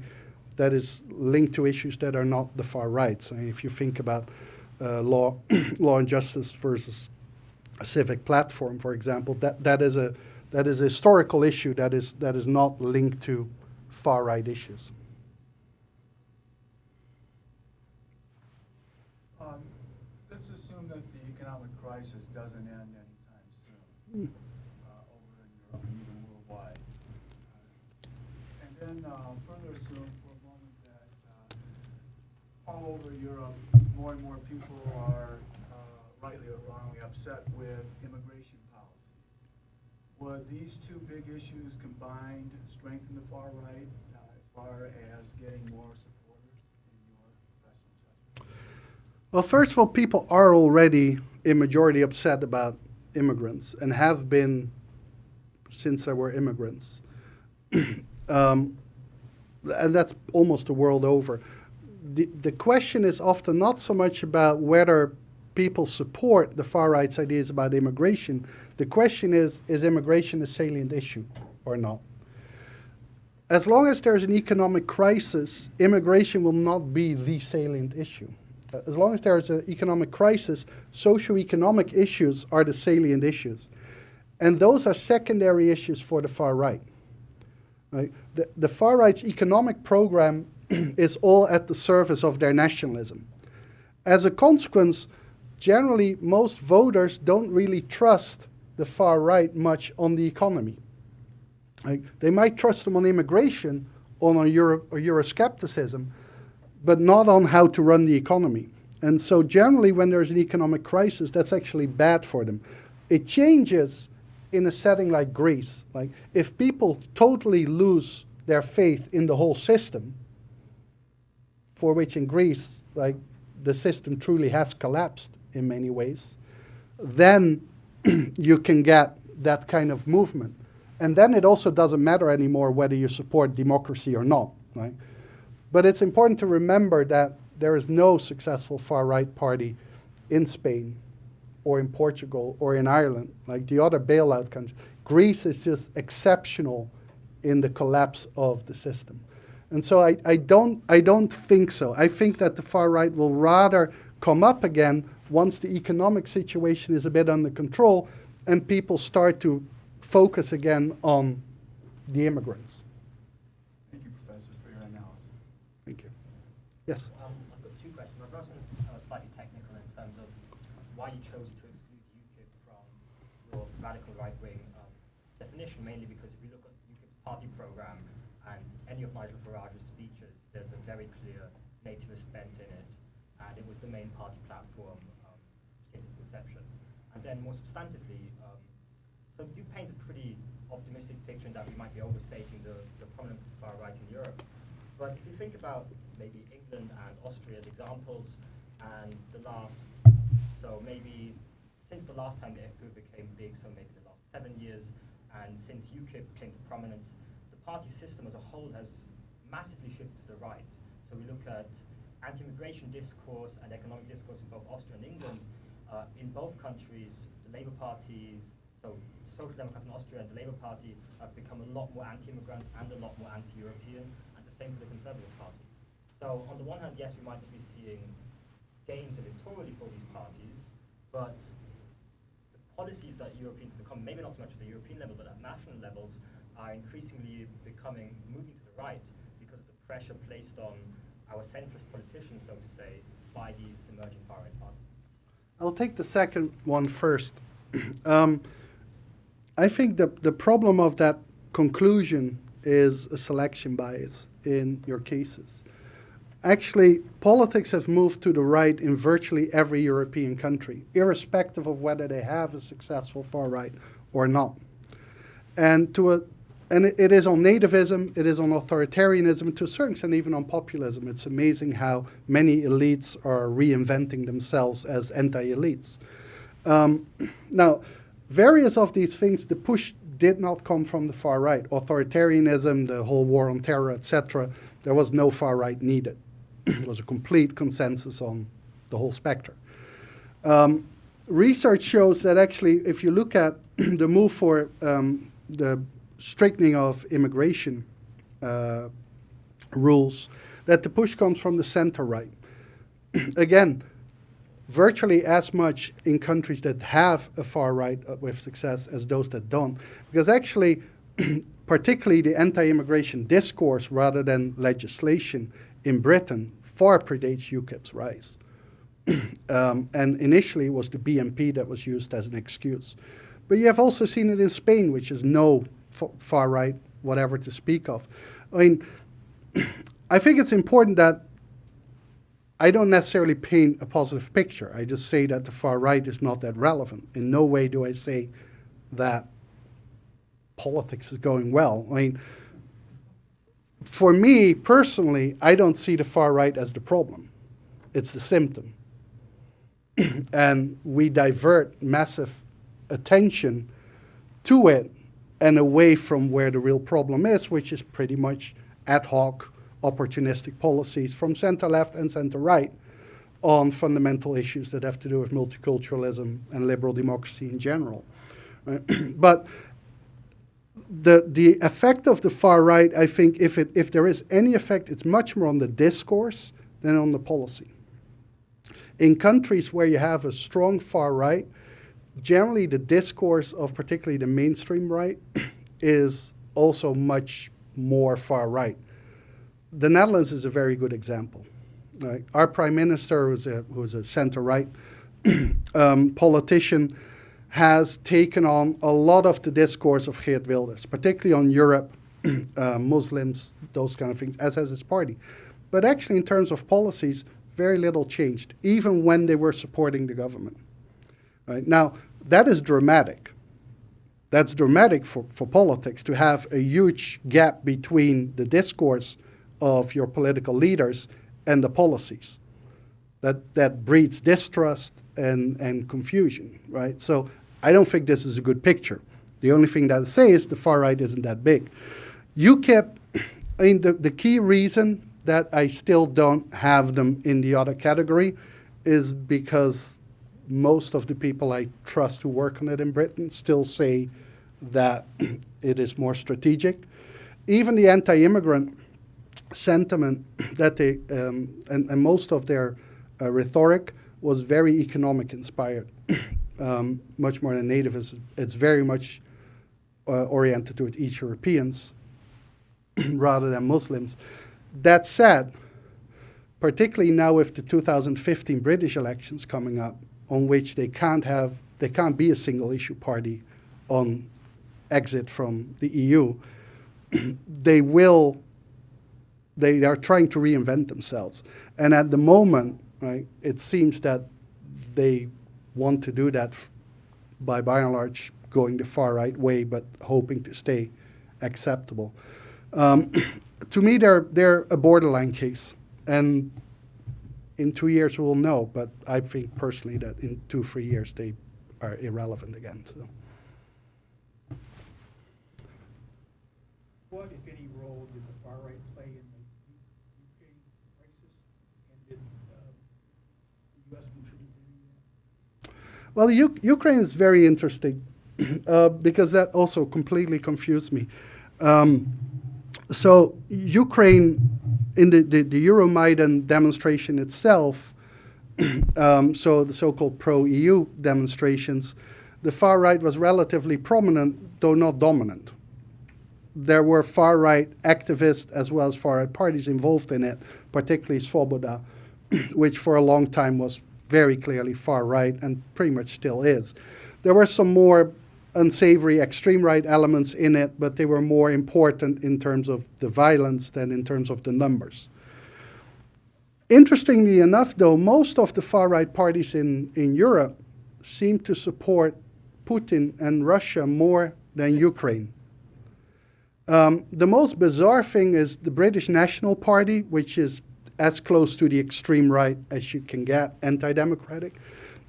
that is linked to issues that are not the far right. So if you think about law and justice versus a civic platform, for example, that is a historical issue that is not linked to far right issues. Let's assume that the economic crisis doesn't end anytime soon over in Europe and even worldwide. And then further assume for a moment that all over Europe, more and more people are rightly or wrongly upset with immigration policies. Would these two big issues combined strengthen the far right as far as getting more supporters in your professional judgment? Well, first of all, people are already in majority upset about immigrants and have been since there were immigrants. And that's almost the world over. The question is often not so much about whether people support the far right's ideas about immigration. The question is immigration a salient issue or not? As long as there's an economic crisis, immigration will not be the salient issue. As long as there's an economic crisis, socioeconomic issues are the salient issues. And those are secondary issues for the far right. Right? The far right's economic program is all at the service of their nationalism. As a consequence, generally, most voters don't really trust the far right much on the economy. Right? They might trust them on immigration, on Euroscepticism, but not on how to run the economy. And so generally, when there's an economic crisis, that's actually bad for them. It changes in a setting like Greece. Like, if people totally lose their faith in the whole system, for which in Greece, like, the system truly has collapsed in many ways, then you can get that kind of movement. And then it also doesn't matter anymore whether you support democracy or not, right? But it's important to remember that there is no successful far-right party in Spain or in Portugal or in Ireland, like the other bailout countries. Greece is just exceptional in the collapse of the system. And so I don't think so. I think that the far right will rather come up again once the economic situation is a bit under control and people start to focus again on the immigrants. Thank you, Professor, for your analysis. Thank you. Yes? I've got two questions. My first one is slightly technical in terms of why you chose to exclude radical right-wing definition, mainly because if you look at UKIP's party program and any of Nigel Farage's speeches, there's a very clear nativist bent in it, and it was the main party platform since its inception. And then more substantively, so you paint a pretty optimistic picture in that we might be overstating the prominence of the far right in Europe. But if you think about maybe England and Austria as examples, and maybe since the last time the FPÖ became big, so maybe the last 7 years, and since UKIP came to prominence, the party system as a whole has massively shifted to the right. So we look at anti-immigration discourse and economic discourse in both Austria and England. In both countries, the Labour parties, so Social Democrats in Austria and the Labour Party have become a lot more anti-immigrant and a lot more anti-European, and the same for the Conservative Party. So on the one hand, yes, we might be seeing gains electorally for these parties, but the policies that Europeans become, maybe not so much at the European level, but at national levels, are increasingly moving to the right because of the pressure placed on our centrist politicians, so to say, by these emerging far-right parties. I'll take the second one first. I think the problem of that conclusion is a selection bias in your cases. Actually, politics have moved to the right in virtually every European country, irrespective of whether they have a successful far right or not. And it is on nativism, it is on authoritarianism, to a certain extent even on populism. It's amazing how many elites are reinventing themselves as anti-elites. Now, various of these things, the push did not come from the far right. Authoritarianism, the whole war on terror, etc., there was no far right needed. It was a complete consensus on the whole spectrum. Research shows that actually, if you look at the move for the strictening of immigration rules, that the push comes from the center right. Again, virtually as much in countries that have a far right with success as those that don't. Because actually, particularly the anti-immigration discourse rather than legislation in Britain far predates UKIP's rise. And initially it was the BNP that was used as an excuse. But you have also seen it in Spain, which is no far right, whatever to speak of. I mean, I think it's important that I don't necessarily paint a positive picture. I just say that the far right is not that relevant. In no way do I say that politics is going well. I mean, for me personally, I don't see the far right as the problem. It's the symptom. And we divert massive attention to it and away from where the real problem is, which is pretty much ad hoc, opportunistic policies from center-left and center-right on fundamental issues that have to do with multiculturalism and liberal democracy in general. But the effect of the far right, I think, if there is any effect, it's much more on the discourse than on the policy. In countries where you have a strong far right, generally the discourse of particularly the mainstream right is also much more far right. The Netherlands is a very good example. Right? Our prime minister, who's a center-right politician, has taken on a lot of the discourse of Geert Wilders, particularly on Europe, Muslims, those kind of things, as has his party. But actually, in terms of policies, very little changed, even when they were supporting the government. Right? Now, that is dramatic. That's dramatic for politics, to have a huge gap between the discourse of your political leaders and the policies. That breeds distrust and confusion, right? So I don't think this is a good picture. The only thing that I say is the far right isn't that big. UKIP, I mean, the key reason that I still don't have them in the other category is because most of the people I trust who work on it in Britain still say that it is more strategic. Even the anti-immigrant sentiment that they, and most of their rhetoric was very economic inspired, much more than nativism. It's very much oriented toward East Europeans rather than Muslims. That said, particularly now with the 2015 British elections coming up, on which they can't be a single issue party on exit from the EU, they are trying to reinvent themselves. And at the moment, right, it seems that they want to do that by and large going the far right way, but hoping to stay acceptable. To me, they're a borderline case, and in 2 years we'll know. But I think personally that in 2-3 years they are irrelevant again. So. What, if any, role did the far right play in the Ukraine crisis, and did the U.S. contribute to any of that? Well, Ukraine is very interesting because that also completely confused me. So Ukraine, in the Euromaidan demonstration itself, so the so-called pro-EU demonstrations, the far right was relatively prominent, though not dominant. There were far-right activists as well as far-right parties involved in it, particularly Svoboda, which for a long time was very clearly far-right and pretty much still is. There were some more unsavory extreme-right elements in it, but they were more important in terms of the violence than in terms of the numbers. Interestingly enough, though, most of the far-right parties in Europe seem to support Putin and Russia more than Ukraine. The most bizarre thing is the British National Party, which is as close to the extreme right as you can get, anti-democratic.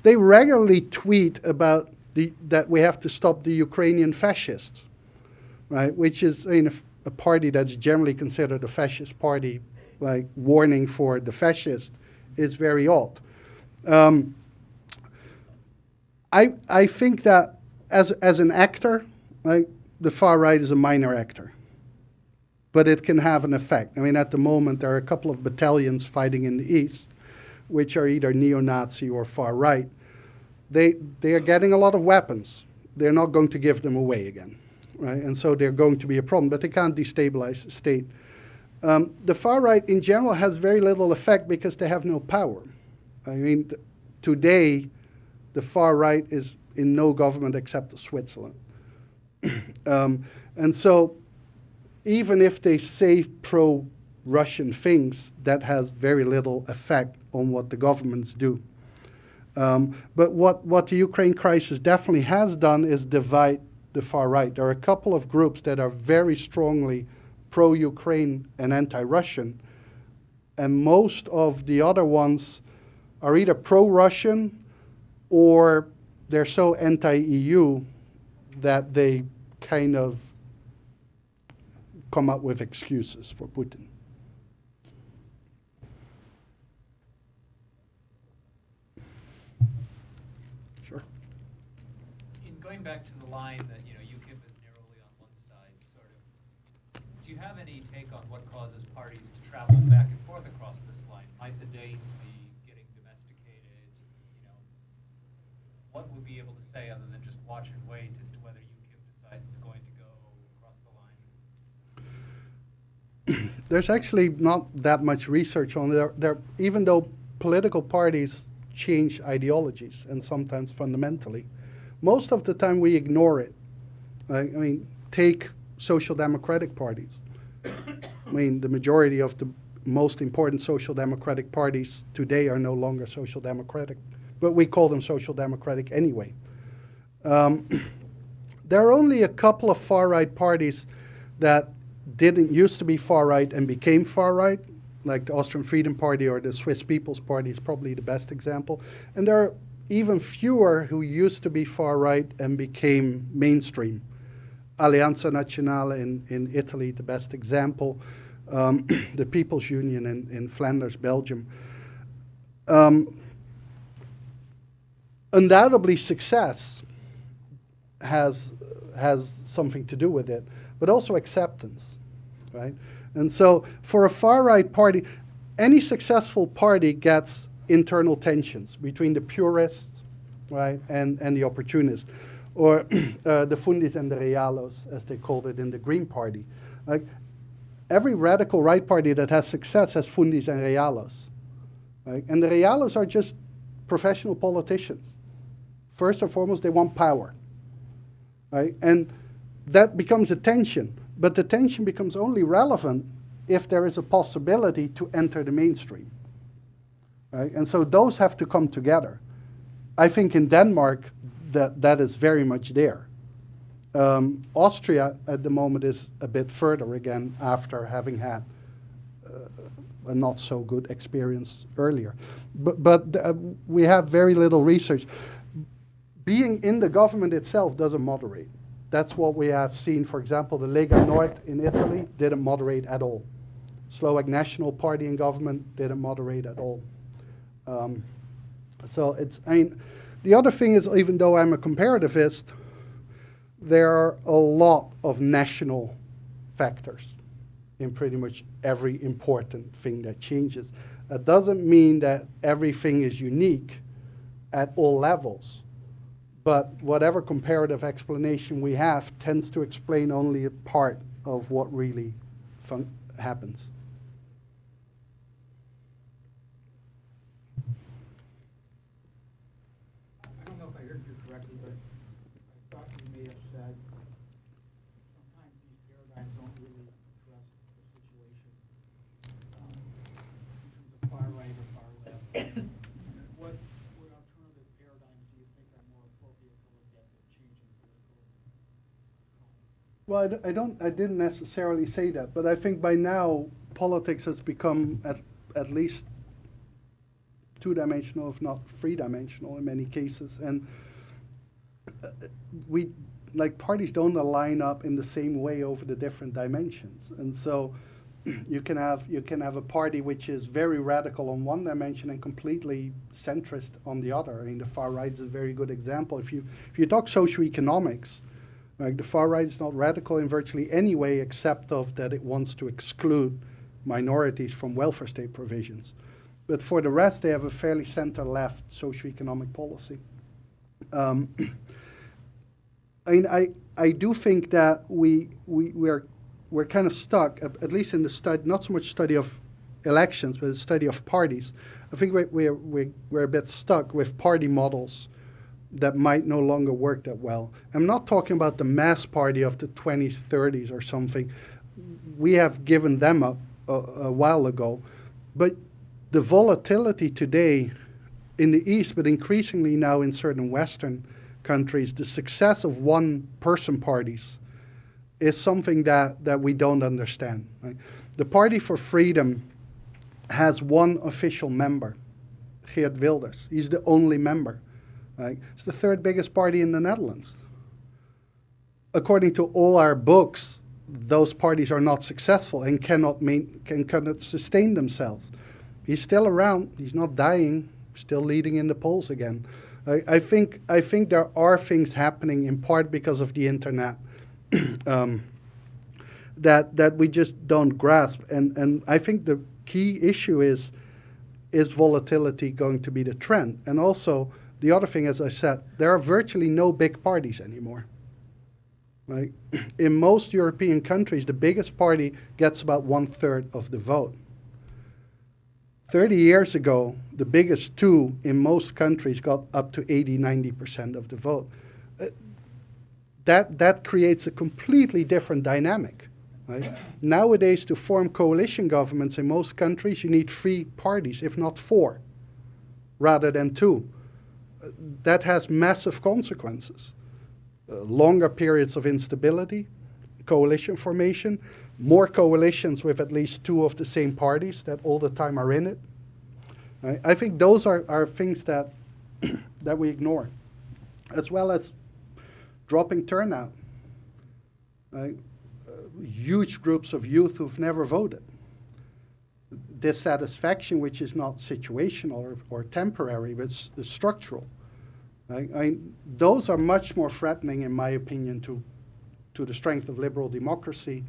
They regularly tweet about that we have to stop the Ukrainian fascists, right? Which is a party that's generally considered a fascist party, like warning for the fascist, is very odd. I think that as an actor, like, the far right is a minor actor, but it can have an effect. I mean, at the moment, there are a couple of battalions fighting in the east, which are either neo-Nazi or far right. They are getting a lot of weapons. They're not going to give them away again, right? And so they're going to be a problem, but they can't destabilize the state. The far right in general has very little effect because they have no power. I mean, today, the far right is in no government except Switzerland. And so even if they say pro-Russian things, that has very little effect on what the governments do. But what the Ukraine crisis definitely has done is divide the far right. There are a couple of groups that are very strongly pro-Ukraine and anti-Russian, and most of the other ones are either pro-Russian or they're so anti-EU that they kind of come up with excuses for Putin. Sure. In going back to the line that, UKIP is narrowly on one side, sort of, do you have any take on what causes parties to travel back and forth across this line? Might the Danes be getting domesticated? What would be able to say other than just watch and wait as to whether UKIP decides it's going to go across the line? There's actually not that much research on there. Even though political parties change ideologies, and sometimes fundamentally, most of the time we ignore it. I mean, take social democratic parties. I mean, the majority of the most important social democratic parties today are no longer social democratic, but we call them social democratic anyway. There are only a couple of far-right parties that didn't used to be far-right and became far-right, like the Austrian Freedom Party or the Swiss People's Party is probably the best example. And there are even fewer who used to be far-right and became mainstream. Alleanza Nazionale in Italy, the best example. The People's Union in Flanders, Belgium. Undoubtedly, success has something to do with it, but also acceptance, right? And so for a far-right party, any successful party gets internal tensions between the purists, right, and the opportunists, or the fundis and the realos, as they called it in the Green Party. Like, every radical right party that has success has fundis and realos, right? And the realos are just professional politicians. First and foremost, they want power. right? And that becomes a tension, but the tension becomes only relevant if there is a possibility to enter the mainstream, right? And so those have to come together. I think in Denmark that is very much there. Austria at the moment is a bit further again after having had a not so good experience earlier. But we have very little research. Being in the government itself doesn't moderate. That's what we have seen. For example, the Lega Nord in Italy didn't moderate at all. Slovak National Party in government didn't moderate at all. So it's, I mean, the other thing is, even though I'm a comparativist, there are a lot of national factors in pretty much every important thing that changes. That doesn't mean that everything is unique at all levels, but whatever comparative explanation we have tends to explain only a part of what really happens. I don't know if I heard you correctly, but I thought you may have said sometimes these paradigms don't really address the situation in terms of far right or far left. What alternative paradigms do you think are more appropriate to look at the changing political climate? Well, I didn't necessarily say that, but I think by now politics has become at least two-dimensional, if not three-dimensional in many cases, and parties don't line up in the same way over the different dimensions, and so you can have a party which is very radical on one dimension and completely centrist on the other. I mean, the far right is a very good example. If you talk socioeconomics, like the far right is not radical in virtually any way except of that it wants to exclude minorities from welfare state provisions. But for the rest, they have a fairly center-left socioeconomic policy. I mean, I do think that we're kind of stuck, at least in the study, not so much study of elections, but the study of parties. I think we're a bit stuck with party models that might no longer work that well. I'm not talking about the mass party of the 20s, 30s or something. We have given them up a while ago. But the volatility today in the East, but increasingly now in certain Western countries, the success of one-person parties is something that we don't understand. Right? The Party for Freedom has one official member, Geert Wilders. He's the only member. Right? It's the third biggest party in the Netherlands. According to all our books, those parties are not successful and cannot sustain themselves. He's still around. He's not dying. Still leading in the polls again. I think there are things happening in part because of the internet that we just don't grasp. And I think the key issue is volatility going to be the trend? And also the other thing, as I said, there are virtually no big parties anymore. Right? In most European countries, the biggest party gets about 1/3 of the vote. 30 years ago, the biggest two in most countries got up to 80-90% of the vote. That creates a completely different dynamic. Right? Nowadays, to form coalition governments in most countries, you need 3 parties, if not 4, rather than 2. That has massive consequences. Longer periods of instability, coalition formation, more coalitions with at least 2 of the same parties that all the time are in it. Right? I think those are things that that we ignore, as well as dropping turnout. Right? Huge groups of youth who've never voted. Dissatisfaction, which is not situational or temporary, but it's structural. Right? Those are much more threatening, in my opinion, to the strength of liberal democracy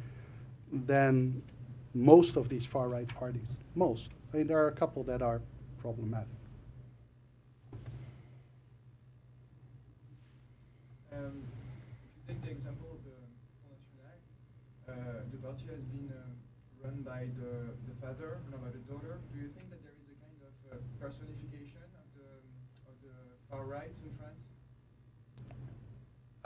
than most of these far-right parties. Most. There are a couple that are problematic. If you take the example of the Front National, the party has been run by the father, not by the daughter. Do you think that there is a kind of personification of the far right in France?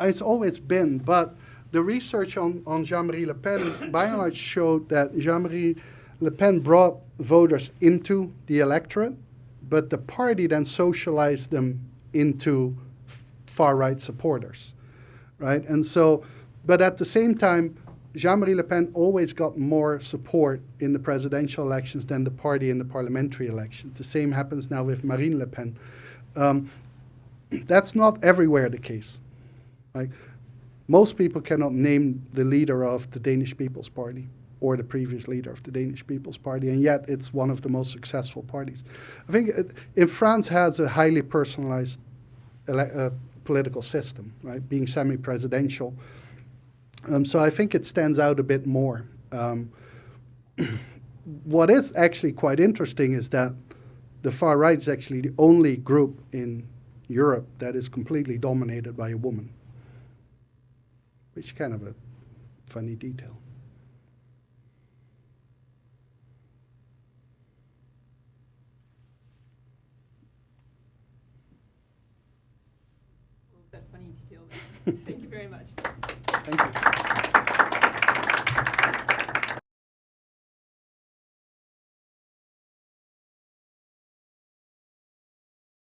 it's always been, but the research on Jean-Marie Le Pen by and large showed that Jean-Marie Le Pen brought voters into the electorate, but the party then socialized them into far-right supporters, right? And so, but at the same time, Jean-Marie Le Pen always got more support in the presidential elections than the party in the parliamentary elections. The same happens now with Marine Le Pen. That's not everywhere the case. Right? Most people cannot name the leader of the Danish People's Party or the previous leader of the Danish People's Party, and yet it's one of the most successful parties. I think if France has a highly personalized political system, right, being semi-presidential, so I think it stands out a bit more. What is actually quite interesting is that the far right is actually the only group in Europe that is completely dominated by a woman, which is kind of a funny detail. That funny detail there. Thank you very much. Thank you.